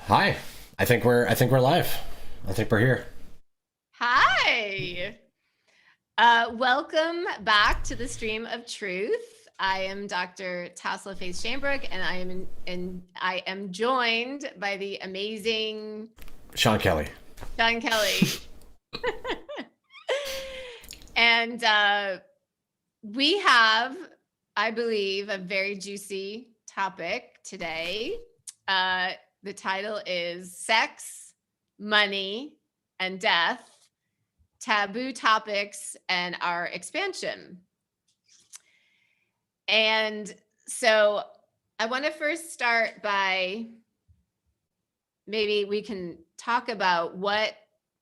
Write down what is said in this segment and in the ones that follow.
Hi. I think we're live. I think we're here. Hi. Welcome back to the Stream of Truth. I am Dr. Tassel Shambrick, and I am joined by the amazing Sean Kelly. John Kelly. And we have, I believe, a very juicy topic today. The title is Sex, Money, and Death, Taboo Topics and Our Expansion. And so I want to first start by maybe we can talk about what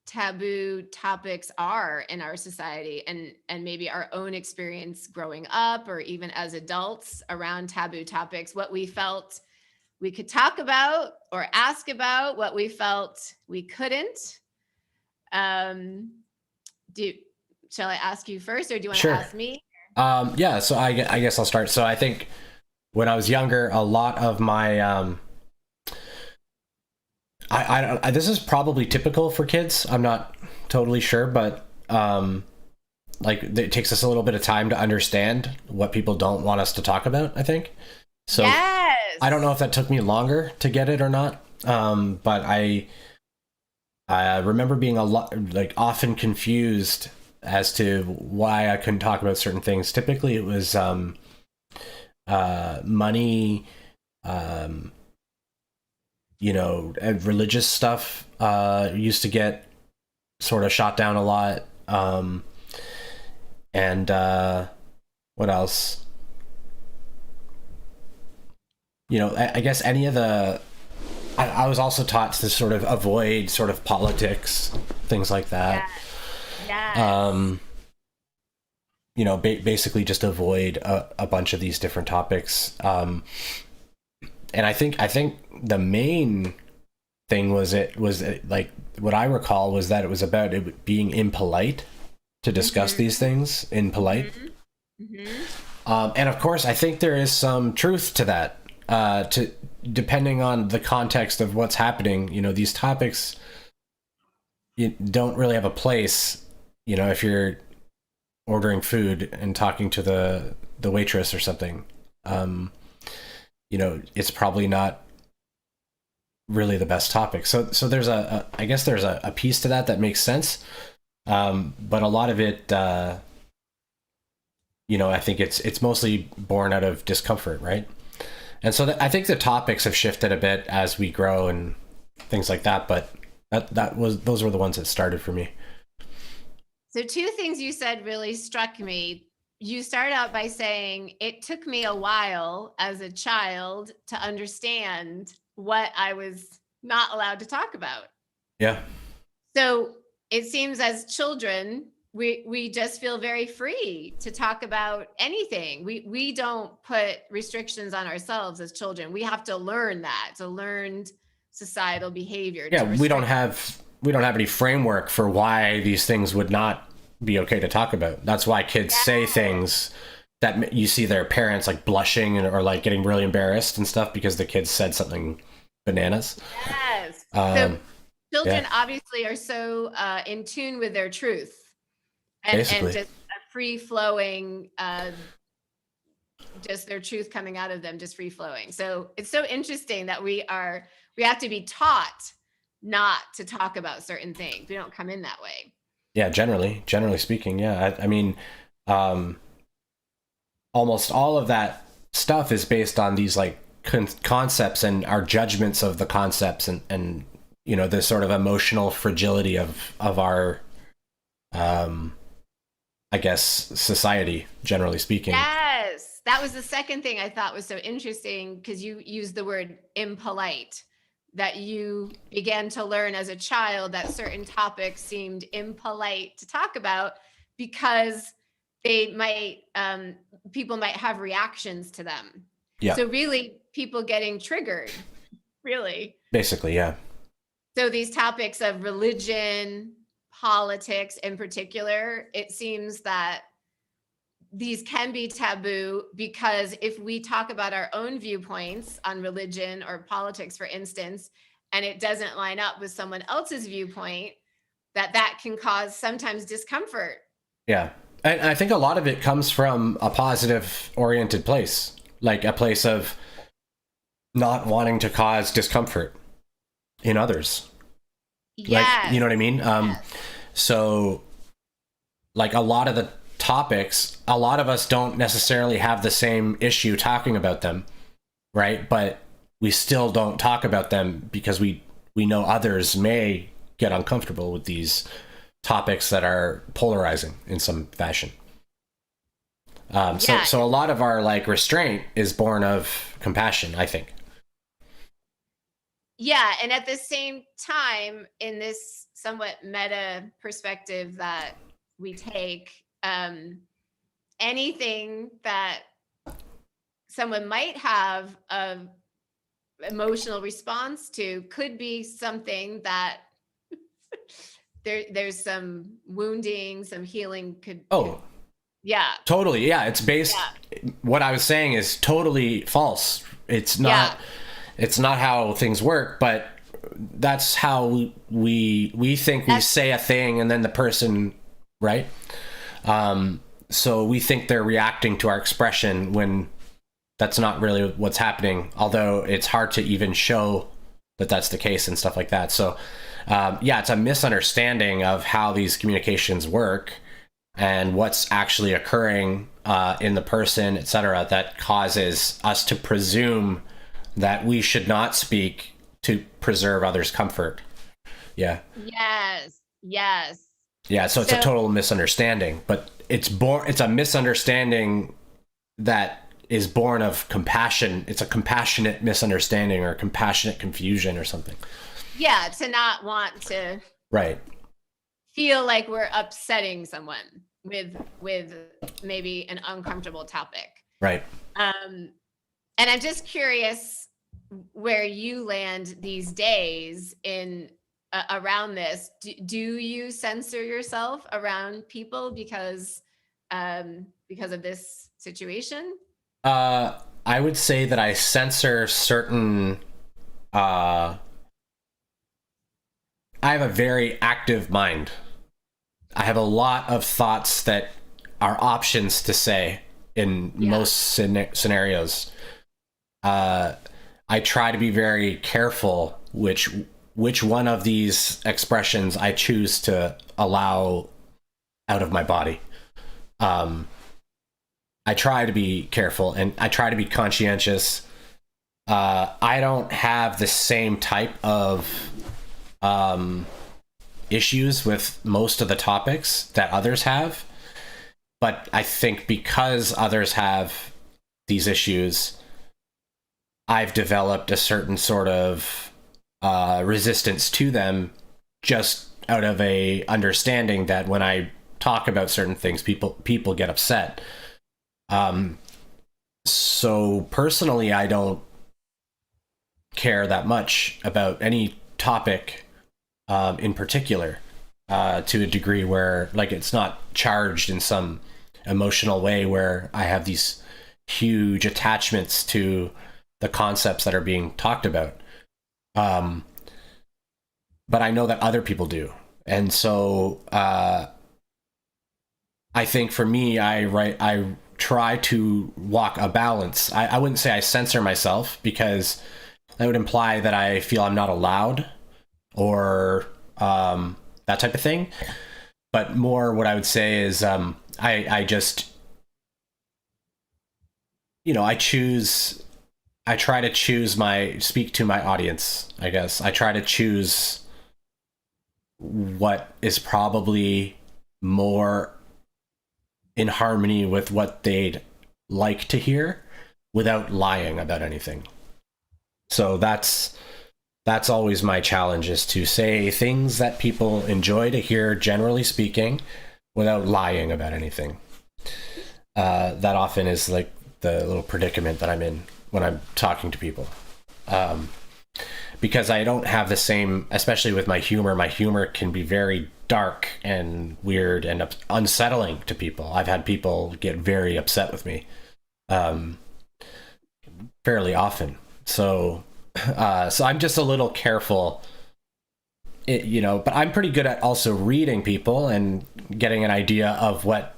taboo topics are in our society and maybe our own experience growing up or even as adults around taboo topics, what we felt we could talk about or ask about, what we felt we couldn't. Shall I ask you first, or do you want to Sure. ask me? Yeah. So I guess I'll start. So I think when I was younger, a lot of my this is probably typical for kids. I'm not totally sure, but like it takes us a little bit of time to understand what people don't want us to talk about, I think. So I don't know Yes. if that took me longer to get it or not. But I remember being a lot like often confused as to why I couldn't talk about certain things. Typically, it was money, um, and religious stuff used to get sort of shot down a lot. And what else? I guess any of the. I was also taught to sort of avoid sort of politics, things like that. Yes. Yes. Um, basically just avoid a bunch of these different topics. And I think the main thing was like what I recall was that it was about it being impolite to discuss these Mm-hmm. things in polite. Mm-hmm. Mm-hmm. And of course, I think there is some truth to that. To depending on the context of what's happening, these topics you don't really have a place. If you're ordering food and talking to the waitress or something, um, it's probably not really the best topic. So there's I guess there's a piece to that makes sense. But a lot of it, I think it's mostly born out of discomfort, right? And so I think the topics have shifted a bit as we grow and things like that. But those were the ones that started for me. So two things you said really struck me. You started out by saying it took me a while as a child to understand what I was not allowed to talk about. Yeah, So it seems as children, we just feel very free to talk about anything. We don't put restrictions on ourselves as children. We have to learn that. It's a learned societal behavior yeah. to restrict. We don't have any framework for why these things would not be okay to talk about. That's why kids say things that you see their parents like blushing or like getting really embarrassed and stuff because the kids said something bananas. Yes. So Um, children yeah, obviously are so in tune with their truth and basically. just a free flowing, just their truth coming out of them, just free flowing. So it's so interesting that we have to be taught not to talk about certain things. We don't come in that way. Yeah, generally speaking, yeah. I mean, um, almost all of that stuff is based on these like concepts and our judgments of the concepts and the sort of emotional fragility of our um I guess society generally speaking. Yes. That was the second thing I thought was so interesting because you used the word impolite, that you began to learn as a child that certain topics seemed impolite to talk about because they might, people might have reactions to them. Yeah, So, really, people getting triggered, really. basically, yeah. So, these topics of religion, politics in particular, it seems that these can be taboo because if we talk about our own viewpoints on religion or politics, for instance, and it doesn't line up with someone else's viewpoint, that can cause sometimes discomfort. Yeah. And I think a lot of it comes from a positive oriented place, like a place of not wanting to cause discomfort in others. Yes. Like, you know what I mean? Yes. So like a lot of the topics, a lot of us don't necessarily have the same issue talking about them, right? But we still don't talk about them because we know others may get uncomfortable with these topics that are polarizing in some fashion. So a lot of our like restraint is born of compassion, I think. Yeah, and at the same time, in this somewhat meta perspective that we take, anything that someone might have a emotional response to could be something that there's some wounding, some healing could yeah, totally, yeah, it's based, what I was saying is totally false. It's not it's not how things work, but that's how we think we say a thing and then the person, right? So we think they're reacting to our expression when that's not really what's happening, although it's hard to even show that that's the case and stuff like that. So it's a misunderstanding of how these communications work and what's actually occurring in the person, etc., that causes us to presume that we should not speak to preserve others' comfort. Yeah. Yes. Yeah, so it's a total misunderstanding, but it's a misunderstanding that is born of compassion. It's a compassionate misunderstanding or compassionate confusion or something. Yeah, to not want to right feel like we're upsetting someone with maybe an uncomfortable topic. Right. And I'm just curious where you land these days in around this. Do you censor yourself around people because of this situation? I would say that I censor certain I have a very active mind. I have a lot of thoughts that are options to say in most scenarios. I try to be very careful which one of these expressions I choose to allow out of my body. I try to be careful and I try to be conscientious. I don't have the same type of issues with most of the topics that others have, but I think because others have these issues, I've developed a certain sort of resistance to them, just out of a understanding that when I talk about certain things, people get upset. So personally, I don't care that much about any topic in particular, to a degree where like it's not charged in some emotional way where I have these huge attachments to the concepts that are being talked about. But I know that other people do. And so I think for me, I try to walk a balance. I wouldn't say I censor myself, because that would imply that I feel I'm not allowed or that type of thing. But more what I would say is I just, I try to speak to my audience, I guess. I try to choose what is probably more in harmony with what they'd like to hear without lying about anything. So that's always my challenge, is to say things that people enjoy to hear, generally speaking, without lying about anything. That often is like the little predicament that I'm in when I'm talking to people. Because I don't have the same, especially with my humor can be very dark and weird and unsettling to people. I've had people get very upset with me fairly often. So So I'm just a little careful, but I'm pretty good at also reading people and getting an idea of what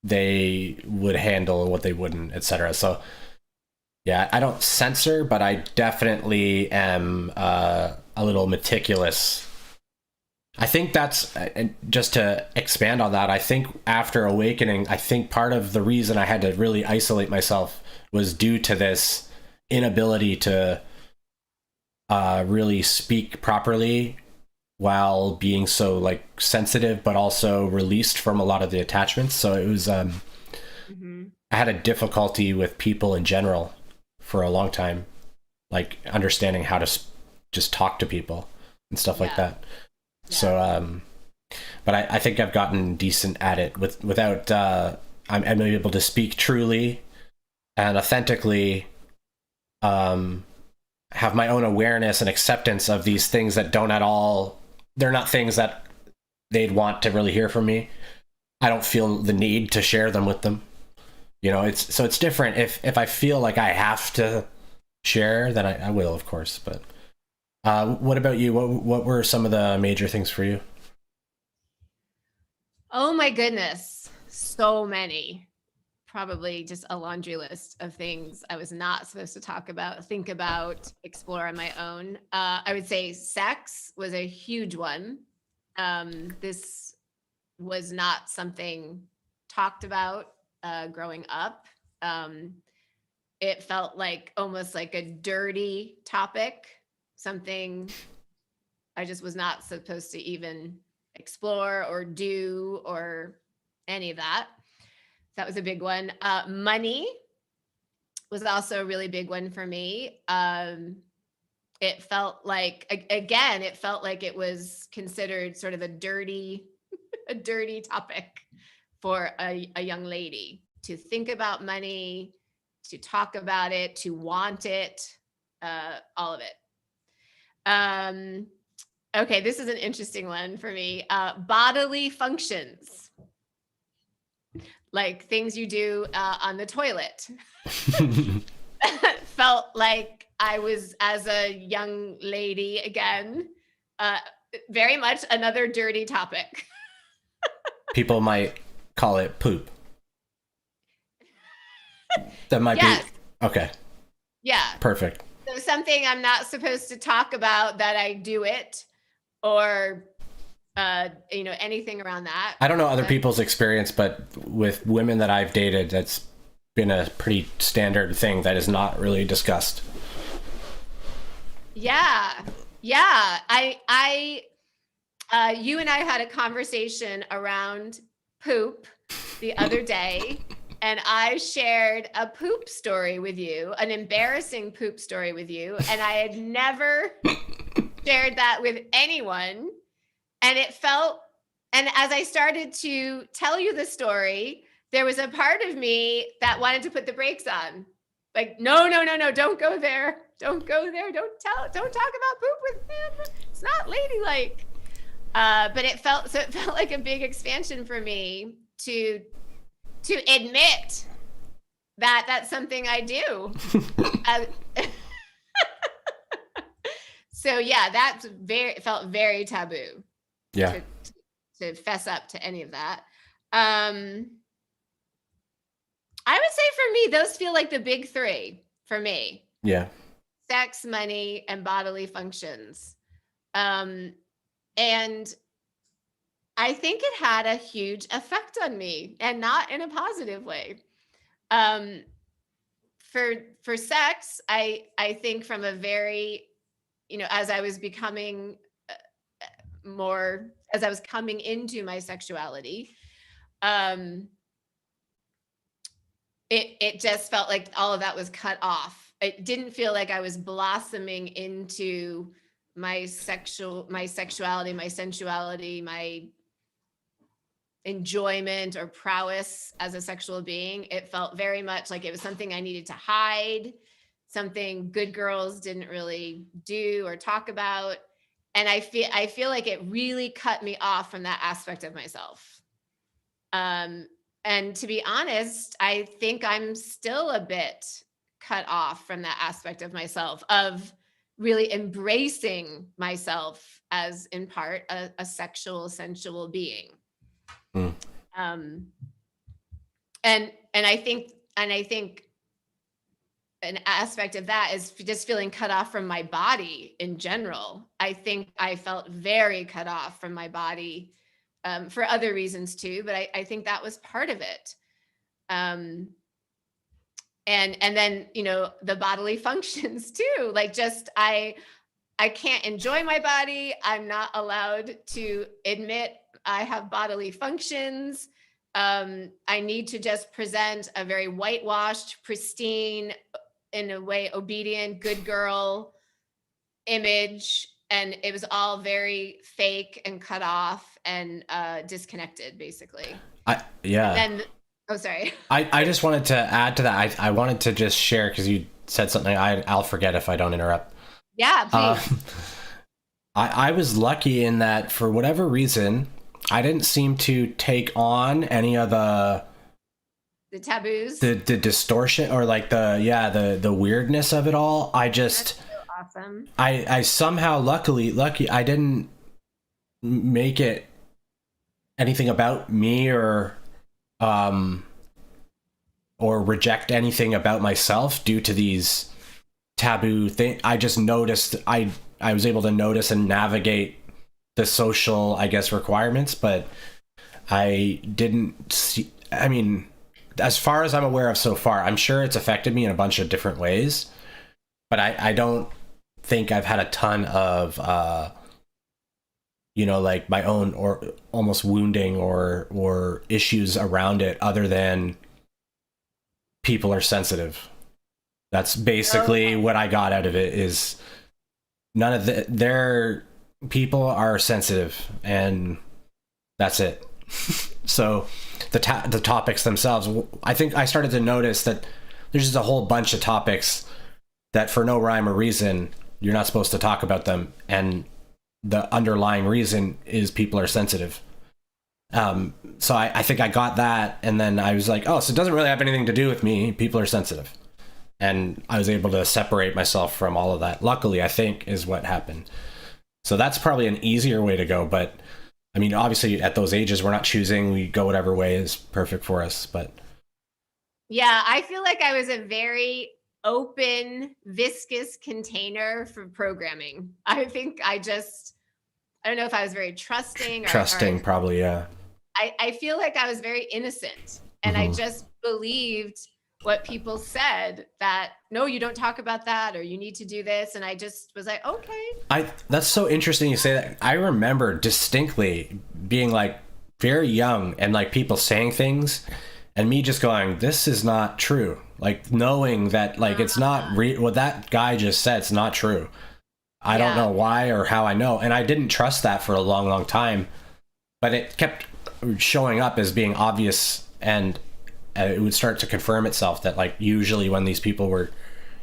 they would handle and what they wouldn't, etc. So yeah, I don't censor, but I definitely am a little meticulous. I think that's, and just to expand on that, I think after awakening, I think part of the reason I had to really isolate myself was due to this inability to really speak properly while being so like sensitive, but also released from a lot of the attachments. So it was, Mm-hmm. I had a difficulty with people in general for a long time, like understanding how to just talk to people and stuff like Yeah. that. Yeah. So, but I think I've gotten decent at it without, I'm able to speak truly and authentically, have my own awareness and acceptance of these things that don't at all, they're not things that they'd want to really hear from me. I don't feel the need to share them with them. It's different. If I feel like I have to share, then I will, of course. But what about you? What were some of the major things for you? Oh my goodness. So many. Probably just a laundry list of things I was not supposed to talk about, think about, explore on my own. I would say sex was a huge one. This was not something talked about growing up. Um, it felt like almost like a dirty topic, something I just was not supposed to even explore or do or any of that. That was a big one. Money was also a really big one for me. It felt like, again, it felt like it was considered sort of a dirty, a dirty topic for a young lady to think about money, to talk about it, to want it, all of it. Um, okay, this is an interesting one for me. Bodily functions, like things you do on the toilet. Felt like I was, as a young lady, again, uh, very much another dirty topic. People might call it poop. That might Yes. be okay. Yeah. Perfect. So something I'm not supposed to talk about that I do it, or anything around that. I don't know other people's experience, but with women that I've dated, that's been a pretty standard thing that is not really discussed. Yeah. You and I had a conversation around poop the other day, and I shared a poop story with you, an embarrassing poop story with you, and I had never shared that with anyone. And as I started to tell you the story, there was a part of me that wanted to put the brakes on. Like, no, don't go there. Don't go there. Don't talk about poop with him. It's not ladylike. But it felt like a big expansion for me to admit that that's something I do. So yeah, it felt very taboo. Yeah. To fess up to any of that. I would say for me, those feel like the big three for me. Yeah. Sex, money, and bodily functions. And I think it had a huge effect on me, and not in a positive way. For sex, I think from a very, as I was becoming as I was coming into my sexuality, it just felt like all of that was cut off. It didn't feel like I was blossoming into my sexuality, my sensuality, my enjoyment or prowess as a sexual being. It felt very much like it was something I needed to hide, something good girls didn't really do or talk about. And I feel like it really cut me off from that aspect of myself. And to be honest, I think I'm still a bit cut off from that aspect of myself, of really embracing myself as, in part, a sexual, sensual being. Mm. And I think an aspect of that is just feeling cut off from my body in general. I think I felt very cut off from my body, for other reasons too, but I think that was part of it. Um, and then, you know, the bodily functions too, like just I can't enjoy my body. I'm not allowed to admit I have bodily functions. I need to just present a very whitewashed, pristine, in a way, obedient, good girl image. And it was all very fake and cut off and disconnected, basically. Yeah. And then, oh, sorry. I just wanted to add to that. I wanted to just share, because you said something. I'll forget if I don't interrupt. Yeah, please. I was lucky in that, for whatever reason, I didn't seem to take on any of the taboos. The distortion, or like the weirdness of it all. I just, that's so awesome. I somehow lucky I didn't make it anything about me, or reject anything about myself due to these taboo thing. I just noticed I was able to notice and navigate the social, I guess, requirements, but I didn't see, I mean, as far as I'm aware of so far, I'm sure it's affected me in a bunch of different ways, but I don't think I've had a ton of like my own, or almost wounding, or issues around it, other than people are sensitive. That's basically what I got out of it, is none of their people are sensitive, and that's it. So the topics themselves, I think I started to notice that there's just a whole bunch of topics that, for no rhyme or reason, you're not supposed to talk about them, and the underlying reason is people are sensitive. So I think I got that, and then I was like, oh, so it doesn't really have anything to do with me. People are sensitive. And I was able to separate myself from all of that. Luckily, I think, is what happened. So that's probably an easier way to go. But I mean, obviously at those ages, we're not choosing. We go whatever way is perfect for us. But yeah, I feel like I was a very open, viscous container for programming. I think I don't know if I was very trusting, trusting, probably, yeah. I feel like I was very innocent, and I just believed what people said, that no, you don't talk about that, or you need to do this. And I just was like, okay. That's so interesting you say that. I remember distinctly being like very young, and like people saying things, and me just going, this is not true. Like knowing that, like, it's not what that guy just said, it's not true. I don't know why or how I know. And I didn't trust that for a long, long time, but it kept showing up as being obvious, and it would start to confirm itself that, like, usually when these people were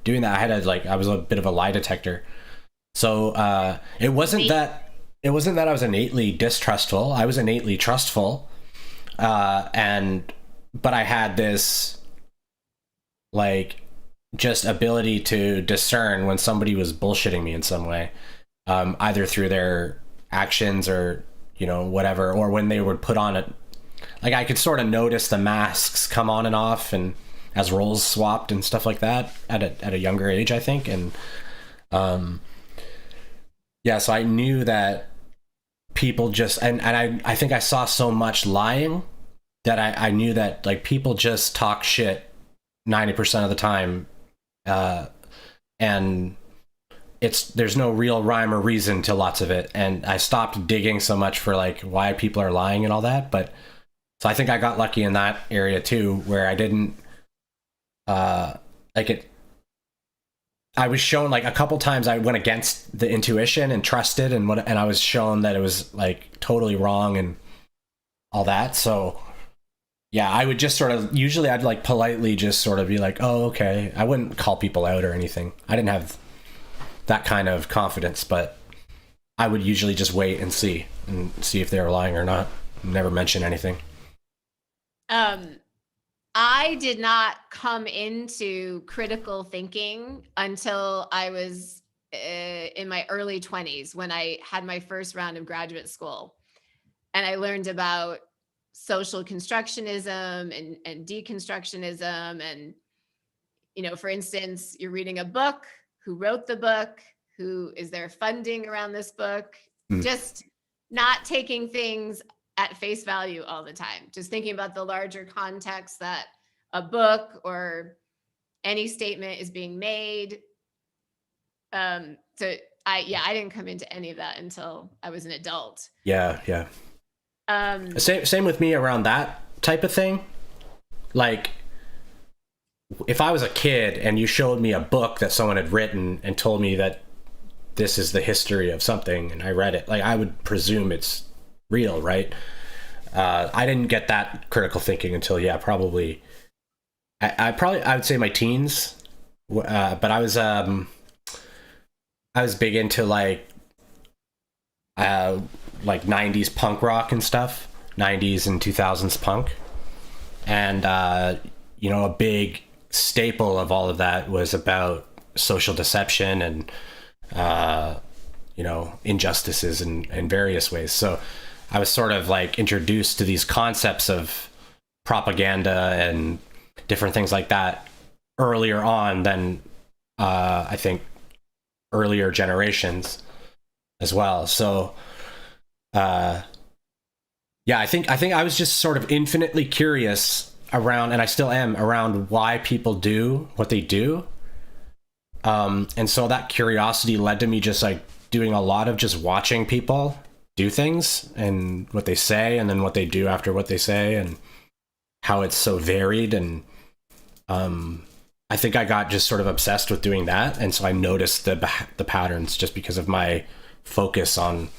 doing that, I was a bit of a lie detector. So it wasn't that I was innately distrustful. I was innately trustful. But I had this, like, just ability to discern when somebody was bullshitting me in some way, either through their actions, or, whatever, or when they would put on it. Like, I could sort of notice the masks come on and off, and as roles swapped and stuff like that at a younger age, I think. And so I knew that people just, and I think I saw so much lying that I knew that, like, people just talk shit 90% of the time, and there's no real rhyme or reason to lots of it. And I stopped digging so much for, like, why people are lying and all that. But so I think I got lucky in that area too, where I didn't like it. I was shown, like, a couple times I went against the intuition and trusted, and I was shown that it was, like, totally wrong and all that. So yeah, I would just sort of, usually I'd, like, politely just sort of be like, oh, okay. I wouldn't call people out or anything. I didn't have that kind of confidence, but I would usually just wait and see if they were lying or not. Never mention anything. I did not come into critical thinking until I was in my early 20s when I had my first round of graduate school. And I learned about social constructionism and deconstructionism. And, for instance, you're reading a book, who wrote the book, who is there funding around this book, just not taking things at face value all the time, just thinking about the larger context that a book or any statement is being made. So I didn't come into any of that until I was an adult. Yeah. Same with me around that type of thing. Like, if I was a kid and you showed me a book that someone had written and told me that this is the history of something and I read it, like, I would presume it's real, right? I didn't get that critical thinking until probably I would say my teens, but I was big into like 90s punk rock and stuff, 90s and 2000s punk, and a big staple of all of that was about social deception and injustices in various ways. So I was sort of like introduced to these concepts of propaganda and different things like that earlier on than I think earlier generations as well. So I think I was just sort of infinitely curious around, and I still am, around why people do what they do. And so that curiosity led to me just like doing a lot of just watching people do things and what they say and then what they do after what they say and how it's so varied. And I think I got just sort of obsessed with doing that. And so I noticed the patterns just because of my focus on,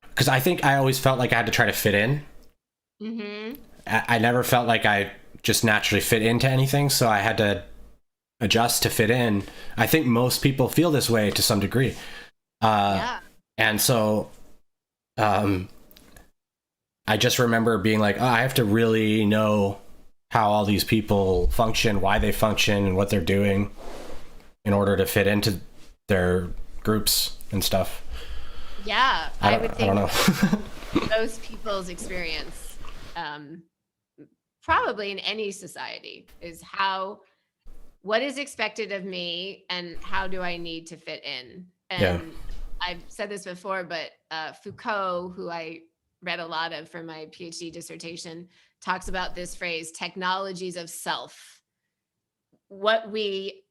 because I think I always felt like I had to try to fit in. Mm-hmm. I never felt like I just naturally fit into anything. So I had to adjust to fit in. I think most people feel this way to some degree. And so I just remember being like, I have to really know how all these people function, why they function, and what they're doing in order to fit into their groups and stuff. Yeah, I would think I don't know. most people's experience, probably in any society, is what is expected of me and how do I need to fit in? And I've said this before, but Foucault, who I read a lot of for my PhD dissertation, talks about this phrase, technologies of self. What we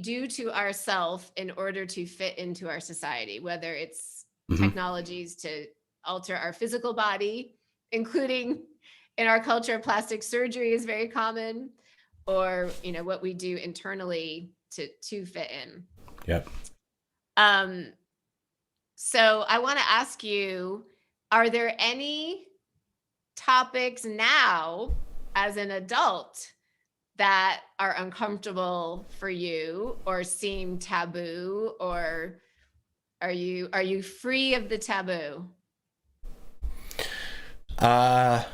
do to ourself in order to fit into our society, whether it's technologies to alter our physical body, including in our culture, plastic surgery is very common, or what we do internally to fit in. Yep. So I want to ask you, are there any topics now as an adult that are uncomfortable for you or seem taboo, or are you free of the taboo? I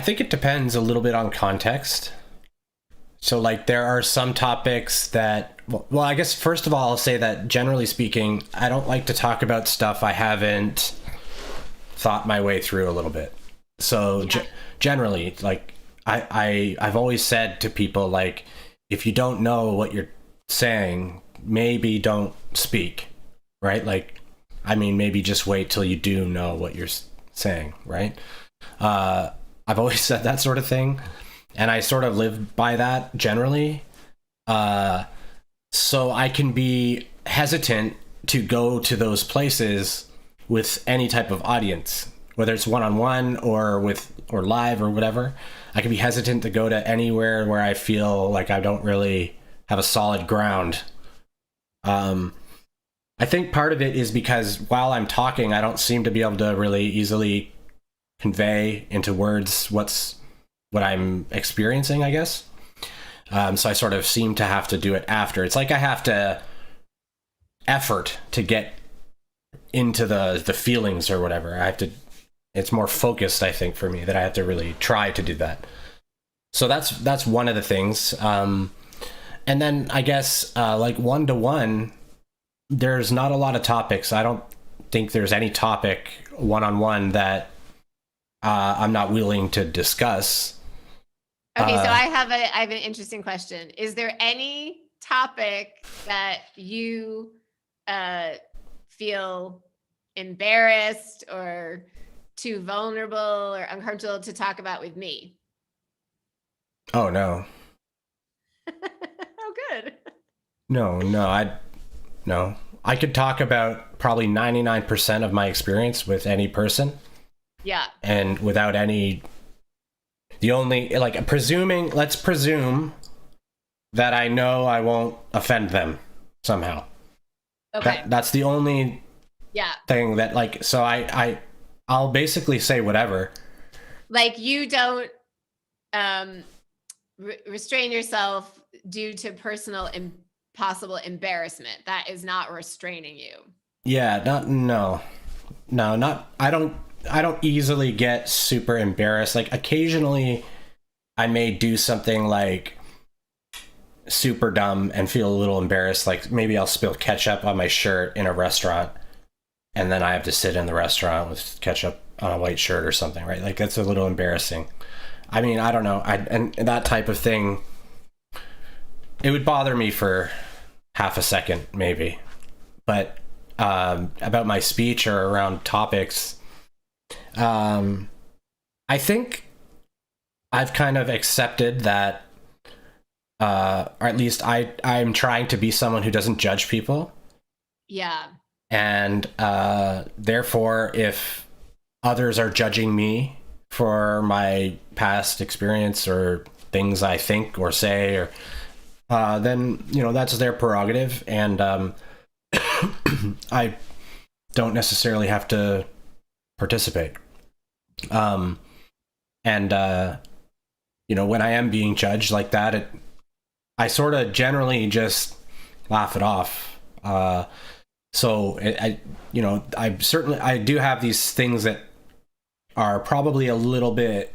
think it depends a little bit on context. So like there are some topics that, well, I guess first of all, I'll say that generally speaking, I don't like to talk about stuff I haven't thought my way through a little bit. So generally, like I've always said to people, like, if you don't know what you're saying, maybe don't speak, right? Like, I mean, maybe just wait till you do know what you're saying, right? I've always said that sort of thing, and I sort of live by that generally. So I can be hesitant to go to those places with any type of audience, whether it's one-on-one or live or whatever. I can be hesitant to go to anywhere where I feel like I don't really have a solid ground. I think part of it is because while I'm talking, I don't seem to be able to really easily convey into words what I'm experiencing, I guess. So I sort of seem to have to do it after. It's like I have to effort to get into the feelings or whatever. It's more focused, I think, for me, that I have to really try to do that. So that's one of the things. And then I guess like one to one, there's not a lot of topics. I don't think there's any topic one on one that I'm not willing to discuss. Okay, so I have an interesting question. Is there any topic that you feel embarrassed or too vulnerable or uncomfortable to talk about with me? Oh no. Oh, good. No. I could talk about probably 99% of my experience with any person. Yeah. And without any, the only, like, let's presume that I know I won't offend them somehow. Okay. That's the only thing that, like, so I'll basically say whatever. Like, you don't restrain yourself due to personal possible embarrassment. That is not restraining you. Yeah, I don't easily get super embarrassed. Like, occasionally I may do something like super dumb and feel a little embarrassed. Like, maybe I'll spill ketchup on my shirt in a restaurant, and then I have to sit in the restaurant with ketchup on a white shirt or something, right? Like, that's a little embarrassing. I mean, I don't know. And that type of thing, it would bother me for half a second, maybe. But about my speech or around topics, I think I've kind of accepted that, or at least I'm trying to be someone who doesn't judge people. Yeah. And therefore, if others are judging me for my past experience or things I think or say, or then, you know, that's their prerogative. And I don't necessarily have to participate. And you know, when I am being judged like that, I sort of generally just laugh it off. So you know, I do have these things that are probably a little bit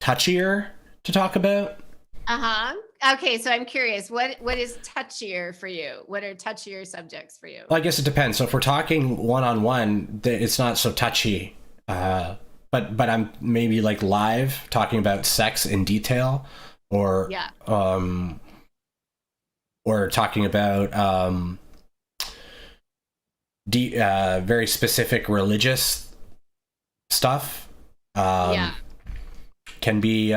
touchier to talk about. Uh-huh. Okay, so I'm curious, what is touchier for you? What are touchier subjects for you? Well, I guess it depends. So if we're talking one-on-one, it's not so touchy. But I'm maybe like live talking about sex in detail, or or talking about very specific religious stuff. Can be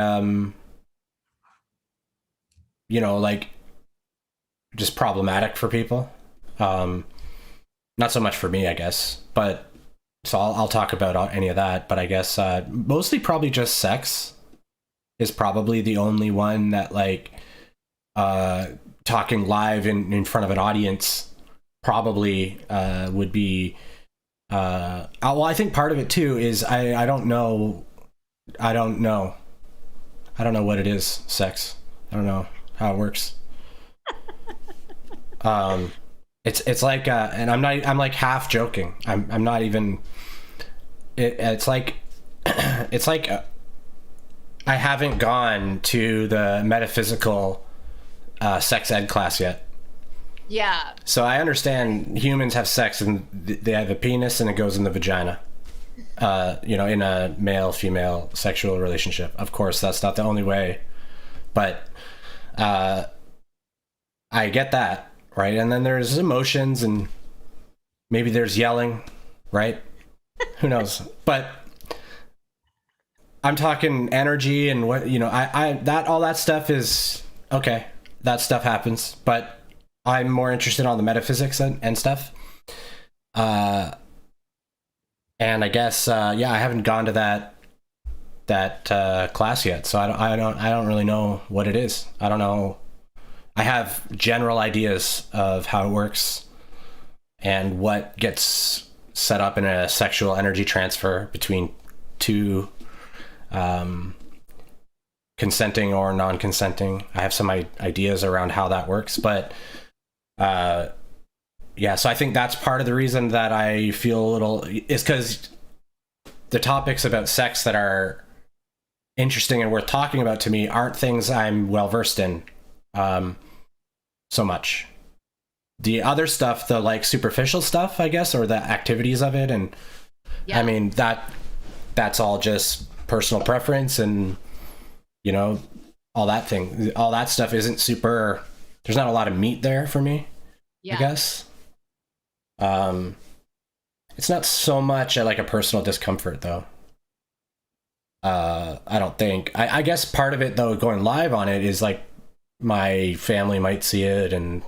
you know, like, just problematic for people. Not so much for me, I guess, but so I'll talk about any of that. But I guess mostly probably just sex is probably the only one that, like, talking live in front of an audience probably would be well, I think part of it too is I don't know what it is, sex. I don't know how it works. It's like and I'm like half joking. I'm not even it's like it's like I haven't gone to the metaphysical sex ed class yet. Yeah. So I understand humans have sex and they have a penis and it goes in the vagina. You know, in a male-female sexual relationship. Of course, that's not the only way, but I get that, right? And then there's emotions and maybe there's yelling, right? Who knows? But I'm talking energy and what, you know, all that stuff is okay. That stuff happens, but I'm more interested on the metaphysics and stuff. And I guess I haven't gone to that class yet, so I don't really know what it is. I don't know. I have general ideas of how it works and what gets set up in a sexual energy transfer between two consenting or non-consenting. I have some ideas around how that works, but so I think that's part of the reason that I feel a little is because the topics about sex that are interesting and worth talking about to me aren't things I'm well versed in. so much. The other stuff, the like superficial stuff, I guess, or the activities of it, and Yeah. I mean that's all just personal preference, and you know, all that stuff isn't super. There's not a lot of meat there for me, Yeah. I guess. It's not so much like a personal discomfort though. I don't think. I guess part of it though, going live on it, is like my family might see it and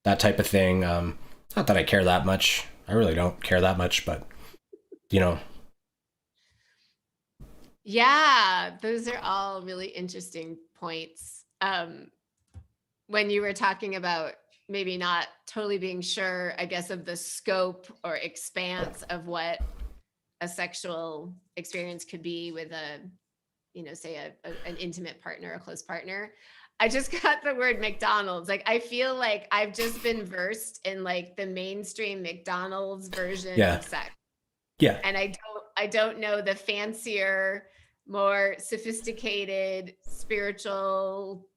that type of thing. Not that I care that much. I really don't care that much, but you know. Yeah, those are all really interesting points. When you were talking about maybe not totally being sure, I guess, of the scope or expanse of what a sexual experience could be with a, say an intimate partner, a close partner. I just got the word McDonald's. Like, I feel like I've just been versed in like the mainstream McDonald's version Yeah. of sex. Yeah. And I don't know the fancier, more sophisticated spiritual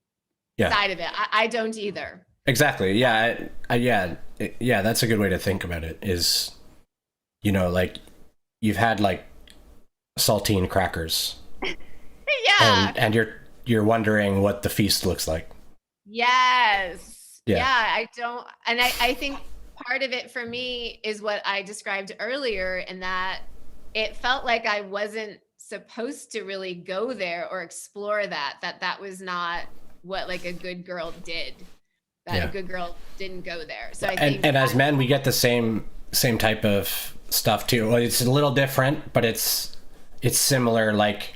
side of it. I don't either. Exactly. Yeah. Yeah. That's a good way to think about it. Is, like you've had like saltine crackers. Yeah. And you're wondering what the feast looks like. Yes. Yeah. I don't, and I think part of it for me is what I described earlier, in that it felt like I wasn't supposed to really go there or explore that was not what like a good girl did. A good girl didn't go there. So I think, and as men, we get the same type of stuff too. Well, it's a little different, but it's similar. Like,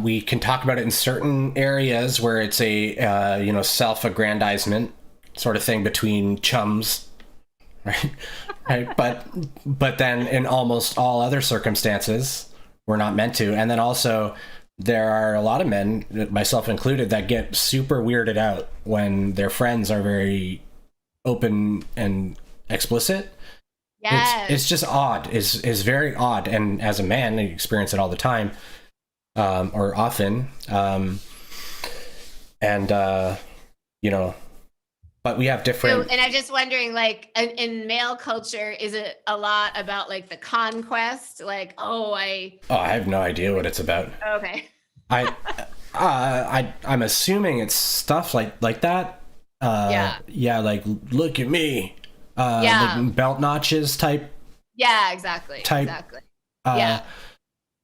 we can talk about it in certain areas where it's a self-aggrandizement sort of thing between chums, right? Right. But then in almost all other circumstances, we're not meant to. And then also, there are a lot of men, myself included, that get super weirded out when their friends are very open and explicit. yes. It's just odd. Is very odd. And as a man, I experience it all the time, or often. But we have different. So, and I'm just wondering, like, in male culture, is it a lot about like the conquest? Like, I have no idea what it's about. Okay. I'm assuming it's stuff like that. Yeah, like look at me. Like belt notches type. Yeah, exactly. Exactly. Yeah.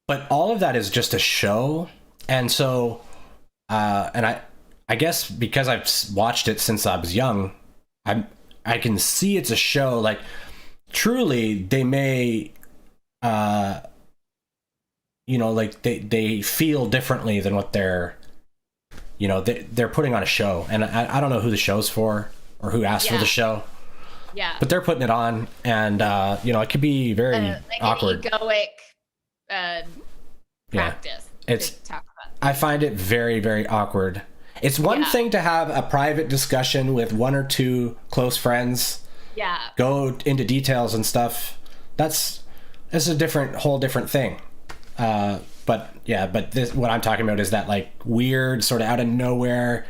But all of that is just a show, and so, and I guess because I've watched it since I was young, I can see it's a show. Like, truly, they may, like they feel differently than what they're putting on a show. And I don't know who the show's for or who asked for the show. Yeah. But they're putting it on, and it could be very like awkward. An egoic practice. It's to talk about. I find it very, very awkward. It's one thing to have a private discussion with one or two close friends. Yeah. Go into details and stuff. That's a whole different thing. But this, what I'm talking about is that like weird sort of out of nowhere,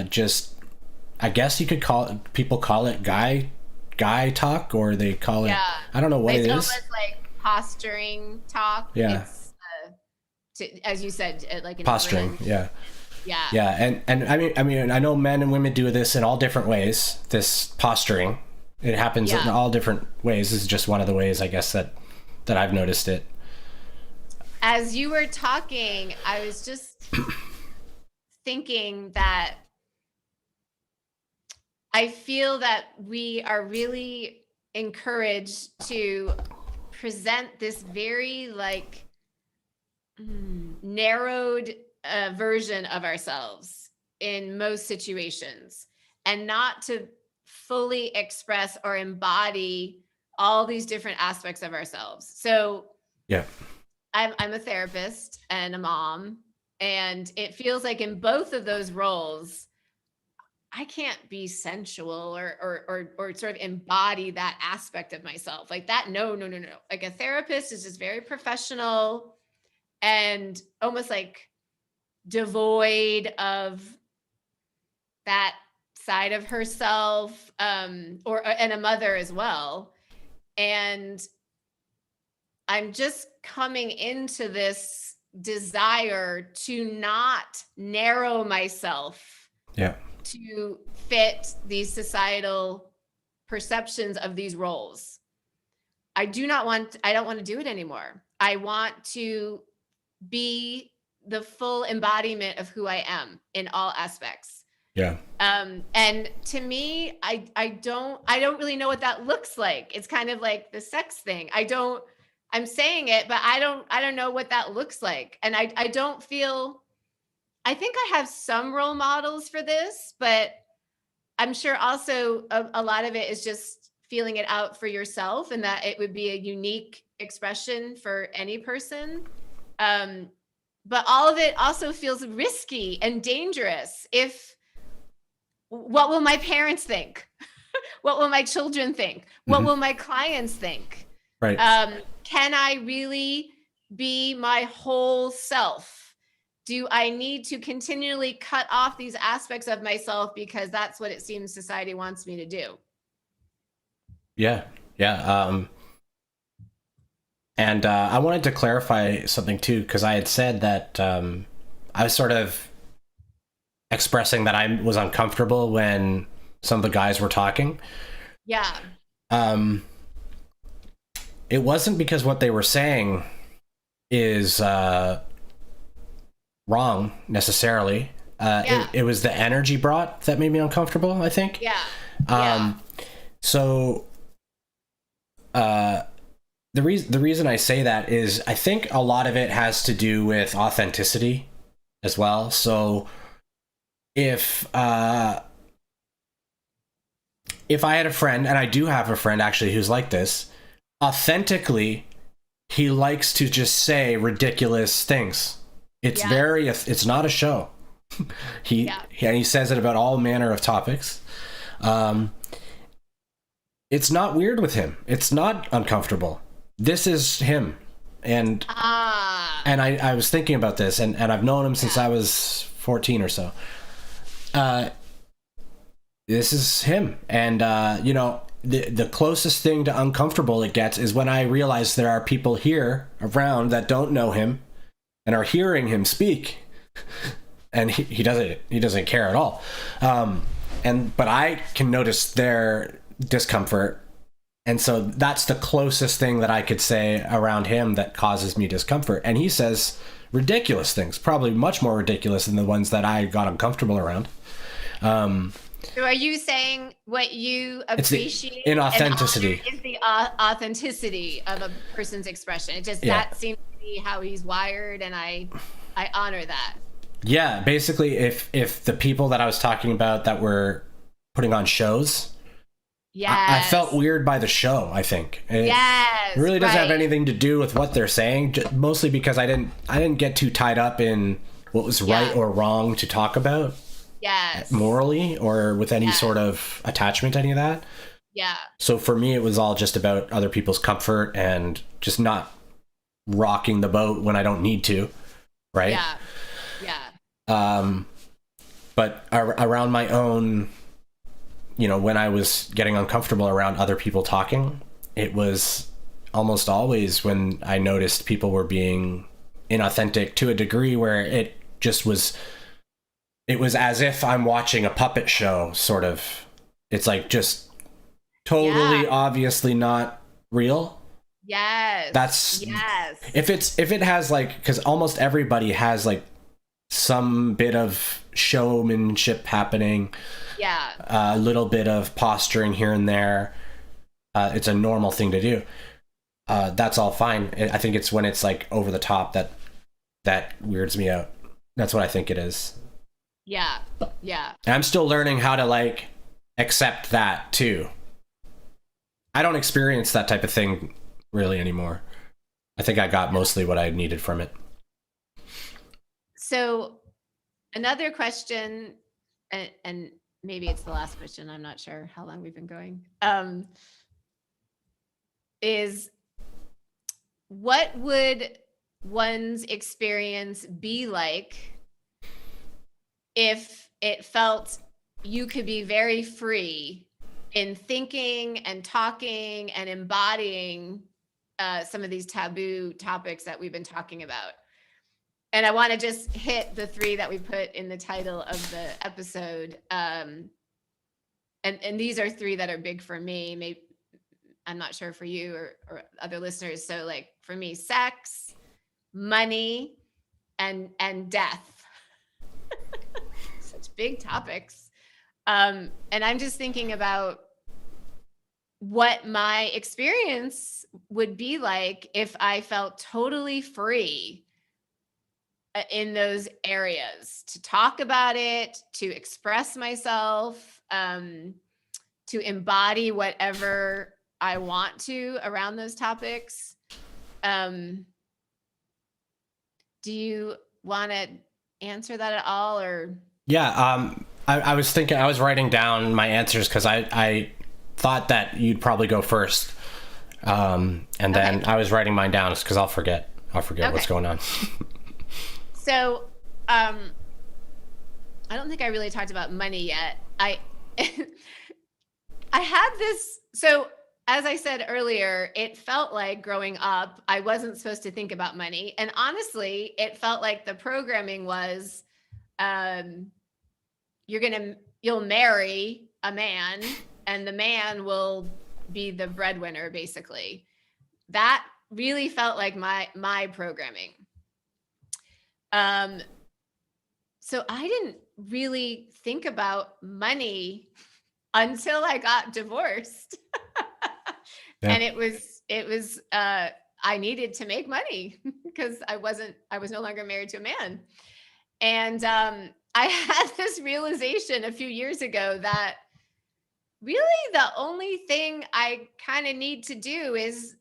just, I guess you could people call it guy talk, or they call it, I don't know what it is. It's almost like posturing talk. Yeah. It's, as you said, like an posturing. Yeah. Yeah. Yeah. And I mean, I know men and women do this in all different ways. This posturing, it happens in all different ways. This is just one of the ways, I guess, that I've noticed it. As you were talking, I was just thinking that I feel that we are really encouraged to present this very like narrowed version of ourselves in most situations, and not to fully express or embody all these different aspects of ourselves. So I'm a therapist and a mom, and it feels like in both of those roles, I can't be sensual or sort of embody that aspect of myself like that. No. Like, a therapist is just very professional and almost like devoid of that side of herself, or and a mother as well. And I'm just coming into this desire to not narrow myself Yeah. to fit these societal perceptions of these roles. I don't want to do it anymore. I want to be the full embodiment of who I am in all aspects. Yeah. And to me, I don't really know what that looks like. It's kind of like the sex thing. I'm saying it, but I don't know what that looks like. And I don't feel, I think I have some role models for this, but I'm sure also a lot of it is just feeling it out for yourself, and that it would be a unique expression for any person. But all of it also feels risky and dangerous. What will my parents think? What will my children think? What will my clients think? Right. Can I really be my whole self? Do I need to continually cut off these aspects of myself because that's what it seems society wants me to do? Yeah. Yeah. And I wanted to clarify something too, because I had said that I was sort of expressing that I was uncomfortable when some of the guys were talking. Yeah. It wasn't because what they were saying is wrong necessarily. It was the energy brought that made me uncomfortable, I think. Yeah. So the reason I say that is I think a lot of it has to do with authenticity as well. So if I had a friend, and I do have a friend actually who's like this, authentically, he likes to just say ridiculous things. It's it's not a show. He says it about all manner of topics. It's not weird with him. It's not uncomfortable. This is him. And I was thinking about this, and I've known him since I was 14 or so. This is him. And the closest thing to uncomfortable it gets is when I realize there are people here around that don't know him and are hearing him speak, and he doesn't care at all. But I can notice their discomfort, and so that's the closest thing that I could say around him that causes me discomfort. And he says ridiculous things, probably much more ridiculous than the ones that I got uncomfortable around. So are you saying what you appreciate in authenticity is the authenticity of a person's expression? It just that seems to be how he's wired, and I honor that. Yeah, basically, if the people that I was talking about that were putting on shows, I felt weird by the show. I think it really doesn't have anything to do with what they're saying, mostly because I didn't get too tied up in what was right or wrong to talk about. Morally or with any sort of attachment to any of that. So for me, it was all just about other people's comfort and just not rocking the boat when I don't need to, right? But around my own, when I was getting uncomfortable around other people talking, it was almost always when I noticed people were being inauthentic to a degree where it just was. It was as if I'm watching a puppet show, sort of. It's like just totally obviously not real. That's if it has like, because almost everybody has like some bit of showmanship happening. A little bit of posturing here and there. It's a normal thing to do. That's all fine. I think it's when it's like over the top that weirds me out. That's what I think it is. And I'm still learning how to like accept that too. I don't experience that type of thing really anymore. I think I got mostly what I needed from it. So another question, and maybe it's the last question, I'm not sure how long we've been going, is what would one's experience be like if it felt you could be very free in thinking and talking and embodying some of these taboo topics that we've been talking about. And I want to just hit the 3 that we put in the title of the episode. And these are 3 that are big for me. Maybe I'm not sure for you or other listeners. So like for me, sex, money, and death. Such big topics. And I'm just thinking about what my experience would be like if I felt totally free in those areas to talk about it, to express myself, to embody whatever I want to around those topics. Do you want to answer that at all, or? Yeah, I was thinking, I was writing down my answers because I thought that you'd probably go first. And then I was writing mine down because I'll forget what's going on. So, I don't think I really talked about money yet. I had this, so as I said earlier, it felt like growing up, I wasn't supposed to think about money. And honestly, it felt like the programming was, you'll marry a man and the man will be the breadwinner, basically. That really felt like my programming. So I didn't really think about money until I got divorced. Yeah. And it was I needed to make money because I was no longer married to a man. And I had this realization a few years ago that really the only thing I kind of need to do is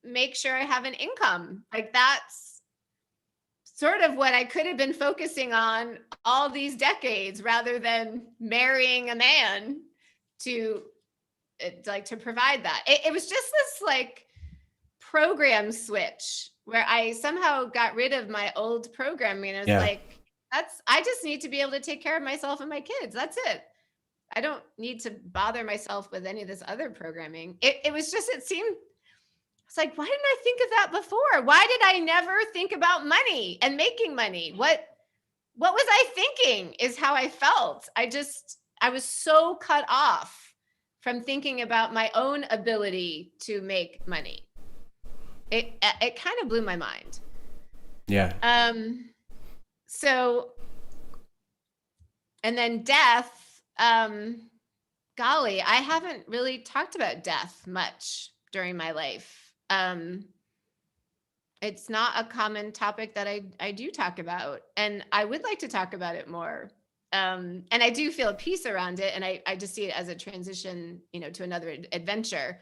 make sure I have an income. Like that's sort of what I could have been focusing on all these decades rather than marrying a man to provide that. It was just this like program switch where I somehow got rid of my old programming. I was like, I just need to be able to take care of myself and my kids. That's it. I don't need to bother myself with any of this other programming. It was just, it seemed, it's like, why didn't I think of that before? Why did I never think about money and making money? What was I thinking is how I felt. I was so cut off from thinking about my own ability to make money. It kind of blew my mind. Yeah. So, and then death, golly, I haven't really talked about death much during my life. It's not a common topic that I do talk about, and I would like to talk about it more. And I do feel a peace around it, and I just see it as a transition, to another adventure.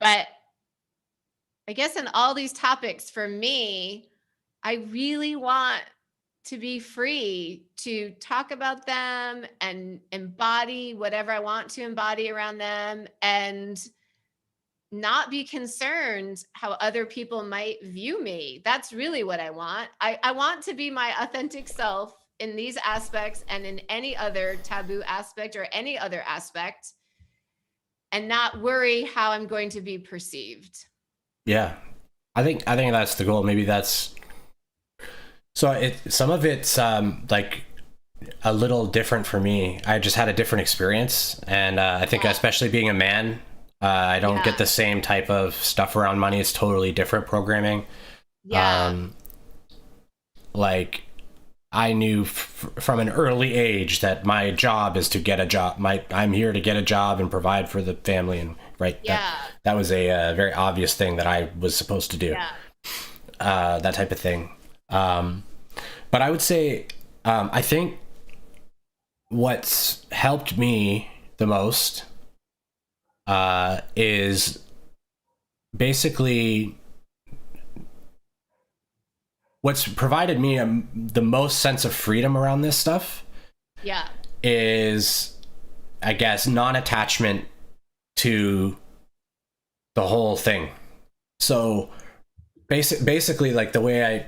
But I guess in all these topics, for me, I really want to be free to talk about them and embody whatever I want to embody around them, and not be concerned how other people might view me. That's really what I want. I want to be my authentic self in these aspects and in any other taboo aspect or any other aspect, and not worry how I'm going to be perceived. Yeah. I think that's the goal. Maybe that's, so some of it's like a little different for me. I just had a different experience, and I think especially being a man, I don't get the same type of stuff around money. It's totally different programming. Yeah. Like I knew from an early age that my job is to get a job. I'm here to get a job and provide for the family, and that was a very obvious thing that I was supposed to do. Yeah. That type of thing. But I would say, I think what's helped me the most is basically what's provided me the most sense of freedom around this stuff. Yeah. Is, I guess, non-attachment to the whole thing. So basically like the way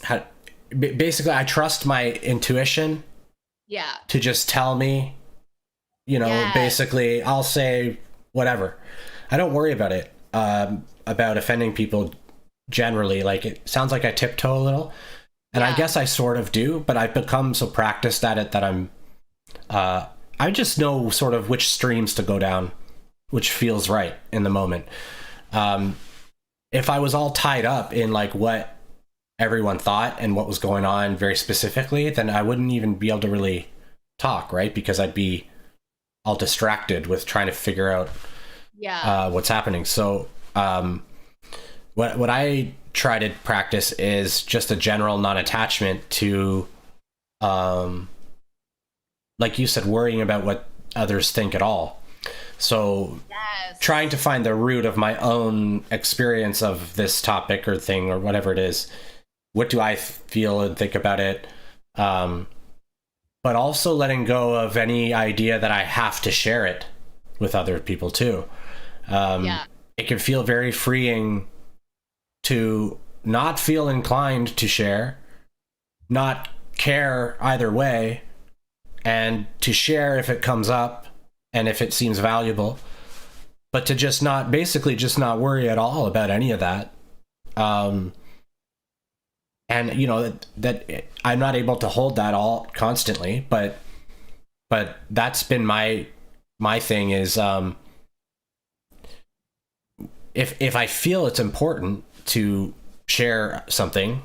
how, basically I trust my intuition Yeah. to just tell me, you know, Yes. basically I'll say whatever. I don't worry about it, about offending people generally. Like, it sounds like I tiptoe a little, and I Yeah. guess I sort of do, but I've become so practiced at it that I just know sort of which streams to go down, which feels right in the moment. If I was all tied up in like what everyone thought and what was going on very specifically, then I wouldn't even be able to really talk, right? Because I'd be all distracted with trying to figure out Yeah. what's happening. So what I try to practice is just a general non-attachment to, like you said, worrying about what others think at all. So Yes. trying to find the root of my own experience of this topic or thing or whatever it is. What do I feel and think about it? But also letting go of any idea that I have to share it with other people too. Yeah. It can feel very freeing to not feel inclined to share, not care either way, and to share if it comes up and if it seems valuable, but to just not, basically just not worry at all about any of that. And you know that I'm not able to hold that all constantly, but that's been my thing is, if I feel it's important to share something,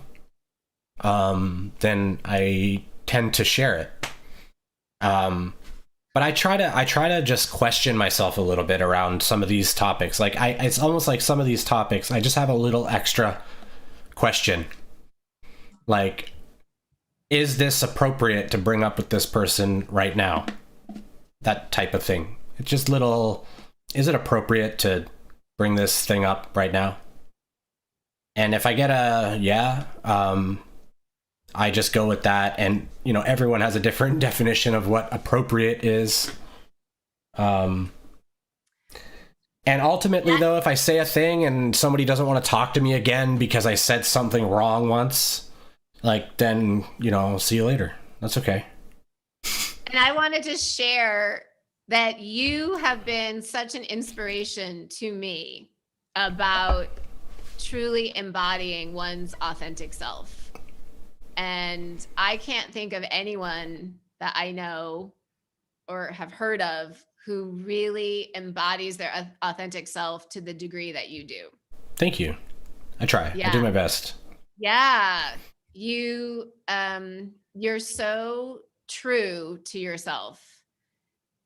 then I tend to share it. But I try to just question myself a little bit around some of these topics. Like, it's almost like some of these topics I just have a little extra question. Like, is this appropriate to bring up with this person right now? That type of thing. It's just little, is it appropriate to bring this thing up right now? And if I get a yeah, I just go with that. And, you know, everyone has a different definition of what appropriate is. And ultimately, though, if I say a thing and somebody doesn't want to talk to me again because I said something wrong once, like, then, you know, see you later. That's okay. And I want to just share that you have been such an inspiration to me about truly embodying one's authentic self. And I can't think of anyone that I know or have heard of who really embodies their authentic self to the degree that you do. Thank you. I try. Yeah. I do my best. Yeah. You're so true to yourself.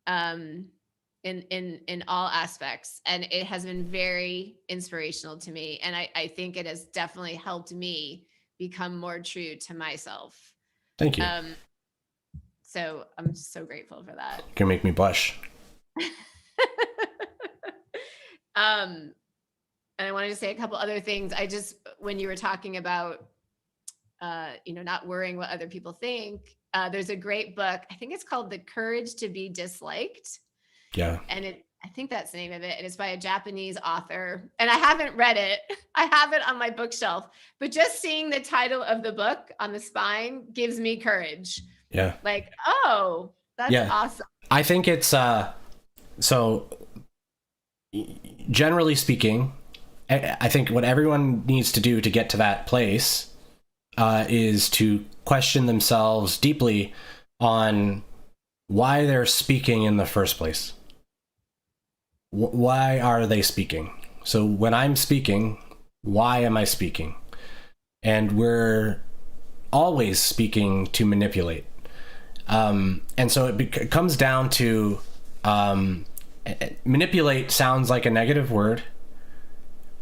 In all aspects, and it has been very inspirational to me, and I think it has definitely helped me become more true to myself. Thank you. So I'm so grateful for that. You can make me blush. And I wanted to say a couple other things. When you were talking about not worrying what other people think, there's a great book, I think it's called The Courage to Be Disliked. Yeah. And I think that's the name of it. And it's by a Japanese author. And I haven't read it. I have it on my bookshelf. But just seeing the title of the book on the spine gives me courage. Yeah. Like, oh, that's awesome. I think it's so generally speaking, I think what everyone needs to do to get to that place is to question themselves deeply on why they're speaking in the first place. Why are they speaking? So when I'm speaking, why am I speaking? And we're always speaking to manipulate. And so it comes down to, manipulate sounds like a negative word,